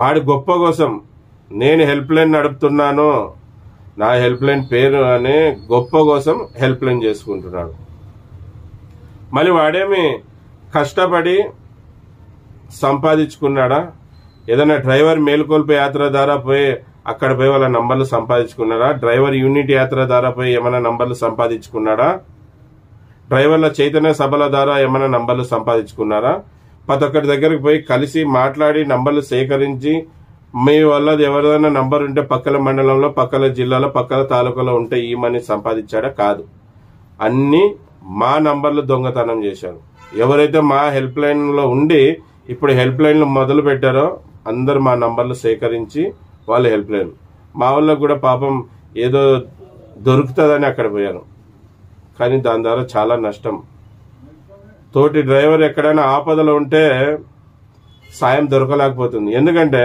వాడి గొప్ప కోసం నేను హెల్ప్ లైన్ నడుపుతున్నాను, నా హెల్ప్ లైన్ పేరు అనే గొప్ప కోసం హెల్ప్ లైన్ చేసుకుంటున్నాడు. మళ్ళీ వాడేమి కష్టపడి సంపాదించుకున్నాడా? ఏదైనా డ్రైవర్ మేలుకొల్పు యాత్ర ద్వారా పోయి అక్కడ పోయి వాళ్ళ నంబర్లు సంపాదించుకున్నాడా? డ్రైవర్ యూనిట్ యాత్ర ద్వారా పోయి ఏమైనా నంబర్లు సంపాదించుకున్నాడా? డ్రైవర్ల చైతన్య సభల ద్వారా ఏమైనా నంబర్లు సంపాదించుకున్నారా? ప్రతి ఒక్కరి దగ్గరికి పోయి కలిసి మాట్లాడి నంబర్లు సేకరించి మీ వల్ల ఎవరైనా నంబర్ ఉంటే పక్కల మండలంలో, పక్కల జిల్లాలో, పక్కల తాలూకాలో ఉంటే ఈ మనీ సంపాదించాడా? కాదు. అన్ని మా నంబర్లు దొంగతనం చేశారు. ఎవరైతే మా హెల్ప్ లైన్ లో ఉండి ఇప్పుడు హెల్ప్ లైన్లు మొదలు పెట్టారో అందరు మా నంబర్లు సేకరించి వాళ్ళు హెల్ప్ లైన్, మా వాళ్ళకు కూడా పాపం ఏదో దొరుకుతుందని అక్కడ పోయారు. కానీ దాని ద్వారా చాలా నష్టం. తోటి డ్రైవర్ ఎక్కడైనా ఆపదలో ఉంటే సాయం దొరకలేకపోతుంది. ఎందుకంటే